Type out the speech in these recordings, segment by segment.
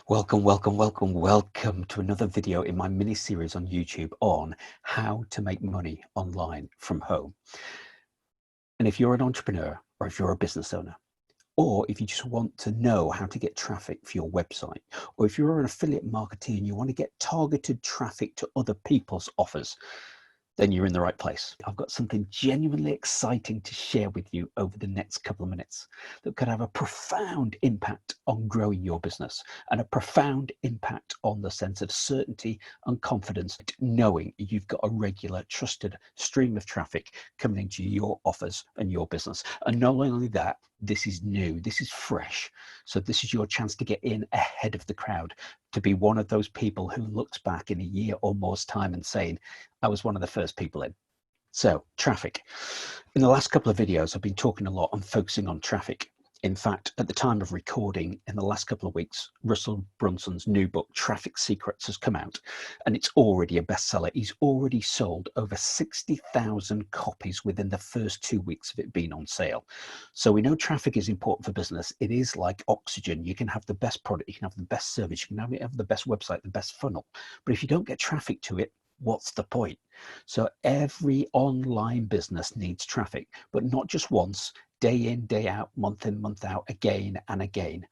Welcome to another video in my mini series on YouTube on how to make money online from home. And if you're an entrepreneur, or if you're a business owner, or if you just want to know how to get traffic for your website, or if you're an affiliate marketer and you want to get targeted traffic to other people's offers, then you're in the right place. I've got something genuinely exciting to share with you over the next couple of minutes that could have a profound impact on growing your business and a profound impact on the sense of certainty and confidence, knowing you've got a regular, trusted stream of traffic coming into your offers and your business. And not only that, this is new, this is fresh. So this is your chance to get in ahead of the crowd, to be one of those people who looks back in a year or more's time and saying, I was one of the first people in. So traffic. In the last couple of videos, I've been talking a lot on focusing on traffic. In fact, at the time of recording, in the last couple of weeks, Russell Brunson's new book, Traffic Secrets, has come out, and it's already a bestseller. He's already sold over 60,000 copies within the first 2 weeks of it being on sale. So we know traffic is important for business. It is like oxygen. You can have the best product, you can have the best service, you can have the best website, the best funnel. But if you don't get traffic to it, what's the point? So every online business needs traffic, but not just once, day in, day out, month in, month out, again and again.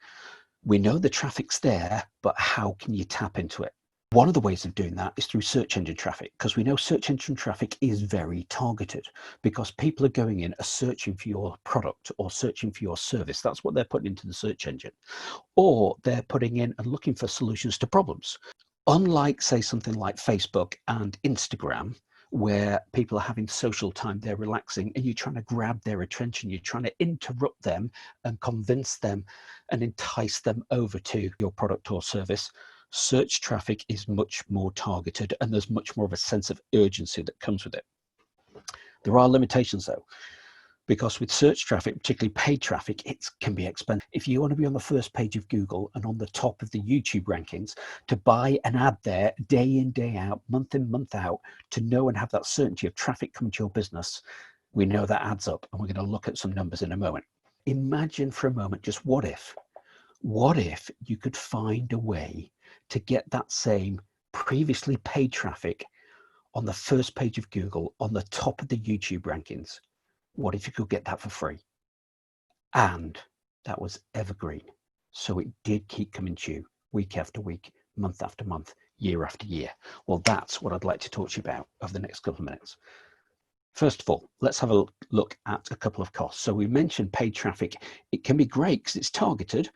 We know the traffic's there, but how can you tap into it? One of the ways of doing that is through search engine traffic, because we know search engine traffic is very targeted, because people are going in, are searching for your product or searching for your service. That's what they're putting into the search engine, or they're putting in and looking for solutions to problems. Unlike, say, something like Facebook and Instagram, where people are having social time, they're relaxing, and you're trying to grab their attention, you're trying to interrupt them and convince them and entice them over to your product or service. Search traffic is much more targeted, and there's much more of a sense of urgency that comes with it. There are limitations though, because with search traffic, particularly paid traffic, it can be expensive. If you want to be on the first page of Google and on the top of the YouTube rankings, to buy an ad there day in, day out, month in, month out, to know and have that certainty of traffic coming to your business, we know that adds up, and we're going to look at some numbers in a moment. Imagine for a moment, just what if you could find a way to get that same previously paid traffic on the first page of Google, on the top of the YouTube rankings? What if you could get that for free? And that was evergreen. So it did keep coming to you week after week, month after month, year after year. Well, that's what I'd like to talk to you about over the next couple of minutes. First of all, let's have a look at a couple of costs. So we mentioned paid traffic. It can be great because it's targeted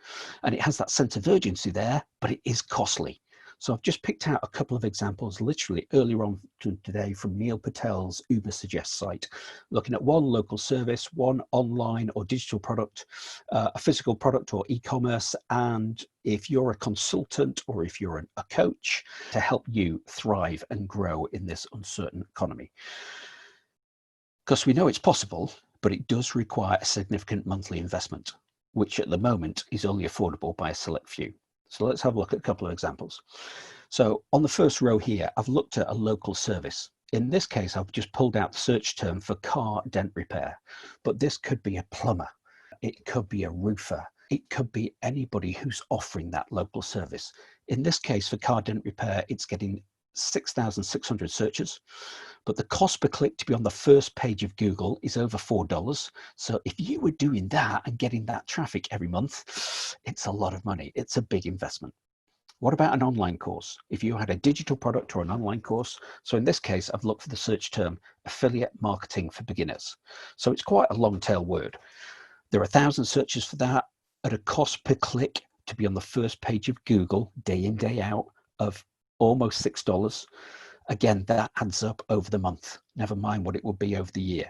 and it has that sense of urgency there, but it is costly. So I've just picked out a couple of examples literally earlier on today from Neil Patel's Uber Suggest site, looking at one local service, one online or digital product, a physical product or e-commerce, and if you're a consultant or if you're a coach, to help you thrive and grow in this uncertain economy. Because we know it's possible, but it does require a significant monthly investment, which at the moment is only affordable by a select few. So let's have a look at a couple of examples. So on the first row here, I've looked at a local service. In this case, I've just pulled out the search term for car dent repair, but this could be a plumber. It could be a roofer. It could be anybody who's offering that local service. In this case, for car dent repair, it's getting 6,600 searches, but the cost per click to be on the first page of Google is over $4. So if you were doing that and getting that traffic every month, it's a lot of money. It's a big investment. What about an online course? If you had a digital product or an online course, so in this case, I've looked for the search term affiliate marketing for beginners. So it's quite a long tail word. There are 1,000 searches for that at a cost per click to be on the first page of Google day in, day out of almost $6. Again, that adds up over the month, never mind what it would be over the year.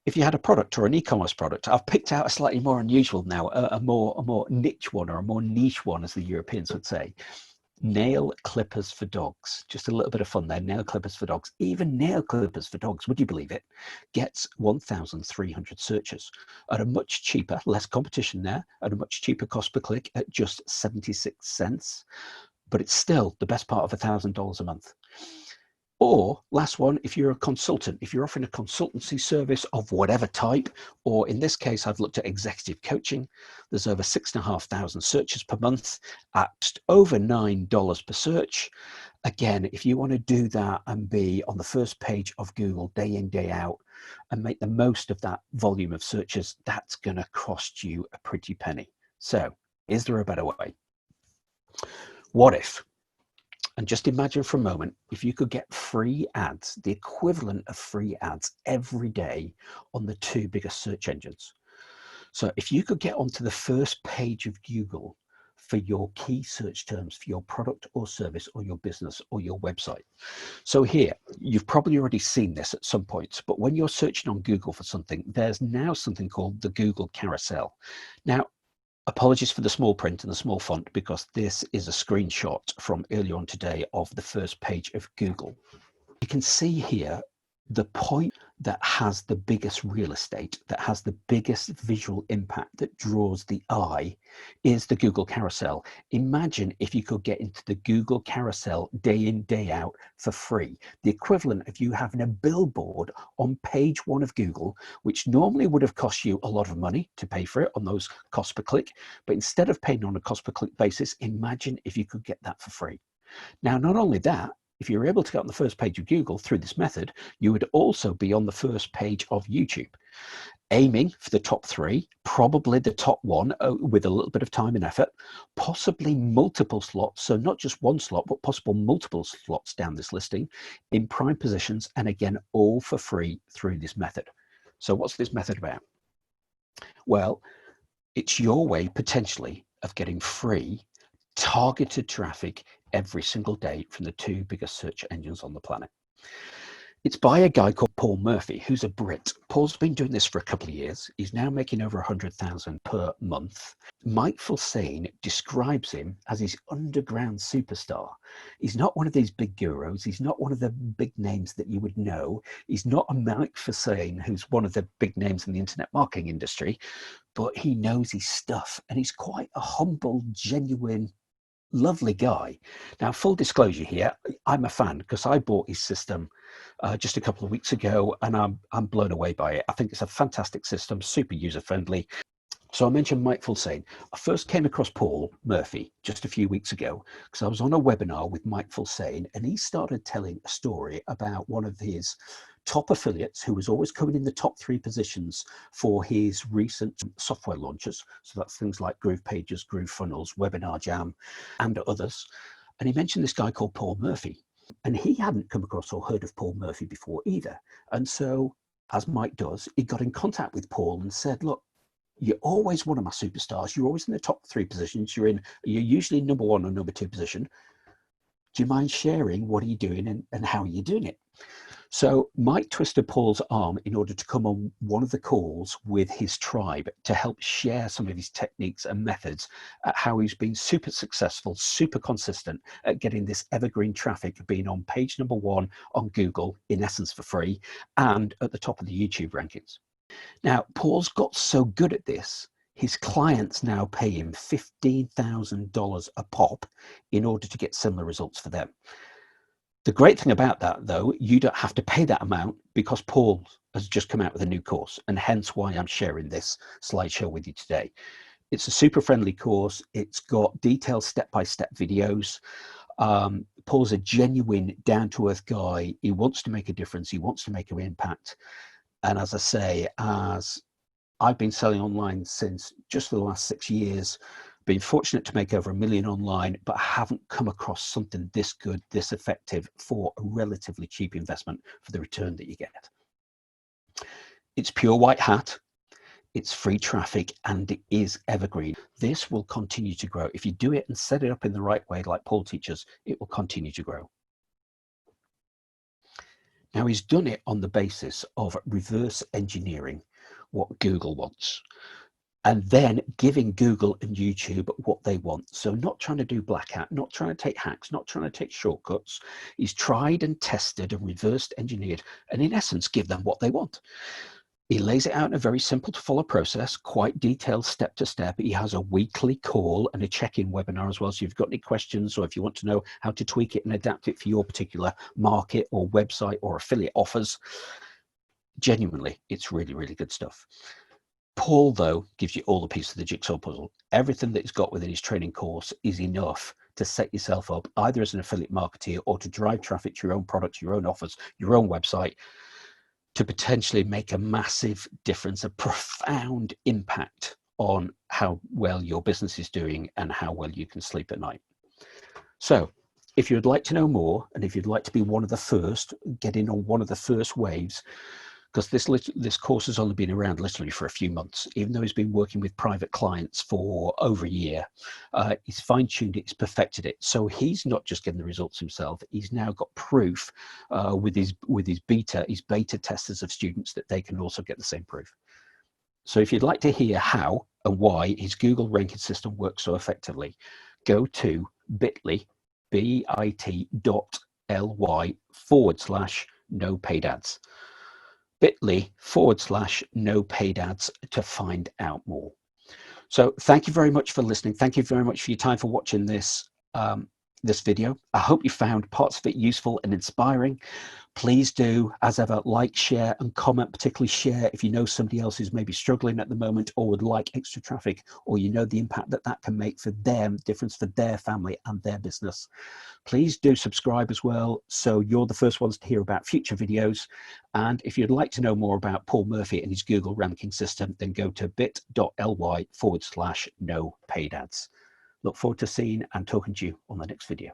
If you had a product or an e-commerce product, I've picked out a slightly more unusual now, a more niche one, or a more niche one, as the Europeans would say. Nail clippers for dogs. Just a little bit of fun there. Nail clippers for dogs. Even nail clippers for dogs, would you believe it, gets 1,300 searches at a much cheaper, less competition there, at a much cheaper cost per click at just 76 cents. But it's still the best part of $1,000 a month. Or last one, if you're a consultant, if you're offering a consultancy service of whatever type, or in this case, I've looked at executive coaching. There's over 6,500 searches per month at just over $9 per search. Again, if you want to do that and be on the first page of Google day in, day out, and make the most of that volume of searches, that's going to cost you a pretty penny. So is there a better way? What if? And just imagine for a moment, if you could get free ads, the equivalent of free ads every day on the two biggest search engines. So if you could get onto the first page of Google for your key search terms for your product or service or your business or your website. So here, you've probably already seen this at some point, but when you're searching on Google for something, there's now something called the Google Carousel. Now, apologies for the small print and the small font, because this is a screenshot from earlier on today of the first page of Google. You can see here the point that has the biggest real estate, that has the biggest visual impact, that draws the eye, is the Google Carousel. Imagine if you could get into the Google Carousel day in, day out for free. The equivalent of you having a billboard on page one of Google, which normally would have cost you a lot of money to pay for it on those cost per click. But instead of paying on a cost per click basis, imagine if you could get that for free. Now, not only that, if you're able to get on the first page of Google through this method, you would also be on the first page of YouTube, aiming for the top three, probably the top one with a little bit of time and effort, possibly multiple slots. So not just one slot, but possible multiple slots down this listing in prime positions. And again, all for free through this method. So what's this method about? Well, it's your way potentially of getting free targeted traffic every single day from the two biggest search engines on the planet. It's by a guy called Paul Murphy, who's a Brit. Paul's been doing this for a couple of years. He's now making over 100,000 per month. Mike Fulsane describes him as his underground superstar. He's not one of these big gurus. He's not one of the big names that you would know. He's not a Mike Fulsane, who's one of the big names in the internet marketing industry, but he knows his stuff, and he's quite a humble, genuine, lovely guy. Now, full disclosure here, I'm a fan because I bought his system just a couple of weeks ago, and I'm blown away by it. I think it's a fantastic system, super user friendly. So I mentioned Mike Fulsane. I first came across Paul Murphy just a few weeks ago because I was on a webinar with Mike Fulsane, and he started telling a story about one of his top affiliates who was always coming in the top 3 positions for his recent software launches. So that's things like Groove Pages, Groove Funnels, Webinar Jam, and others. And he mentioned this guy called Paul Murphy, and he hadn't come across or heard of Paul Murphy before either. And so, as Mike does, he got in contact with Paul and said, look, you're always one of my superstars. You're always in the top 3 positions. You're usually number 1 or number 2 position. Do you mind sharing what are you doing and how are you doing it? So Mike twisted Paul's arm in order to come on one of the calls with his tribe to help share some of his techniques and methods at how he's been super successful, super consistent at getting this evergreen traffic, being on page number 1 on Google, in essence for free, and at the top of the YouTube rankings. Now, Paul's got so good at this, his clients now pay him $15,000 a pop in order to get similar results for them. The great thing about that, though, you don't have to pay that amount because Paul has just come out with a new course, and hence why I'm sharing this slideshow with you today. It's a super friendly course. It's got detailed step-by-step videos. Paul's a genuine, down-to-earth guy. He wants to make a difference. He wants to make an impact. And as I say, as I've been selling online since just the last 6 years, been fortunate to make over $1 million online, but I haven't come across something this good, this effective for a relatively cheap investment for the return that you get. It's pure white hat, it's free traffic, and it is evergreen. This will continue to grow. If you do it and set it up in the right way, like Paul teaches, it will continue to grow. Now, he's done it on the basis of reverse engineering what Google wants, and then giving Google and YouTube what they want. So not trying to do black hat, not trying to take hacks, not trying to take shortcuts. He's tried and tested and reversed engineered, and in essence, give them what they want. He lays it out in a very simple to follow process, quite detailed step to step. He has a weekly call and a check-in webinar as well. So if you've got any questions, or if you want to know how to tweak it and adapt it for your particular market or website or affiliate offers, genuinely, it's really, really good stuff. Paul, though, gives you all the pieces of the jigsaw puzzle. Everything that he's got within his training course is enough to set yourself up either as an affiliate marketer or to drive traffic to your own products, your own offers, your own website, to potentially make a massive difference, a profound impact on how well your business is doing and how well you can sleep at night. So if you'd like to know more, and if you'd like to be one of the first, get in on one of the first waves, because this course has only been around literally for a few months, even though he's been working with private clients for over a year. He's fine-tuned it, he's perfected it. So he's not just getting the results himself, he's now got proof with his beta testers of students that they can also get the same proof. So if you'd like to hear how and why his Google ranking system works so effectively, go to bit.ly, bit.ly/no paid ads. bit.ly/no paid ads to find out more. So thank you very much for listening. Thank you very much for your time for watching this this video. I hope you found parts of it useful and inspiring. Please do, as ever, like, share and comment, particularly share if you know somebody else who's maybe struggling at the moment or would like extra traffic, or you know the impact that that can make for them, difference for their family and their business. Please do subscribe as well, so you're the first ones to hear about future videos. And if you'd like to know more about Paul Murphy and his Google ranking system, then go to bit.ly/no paid ads. Look forward to seeing and talking to you on the next video.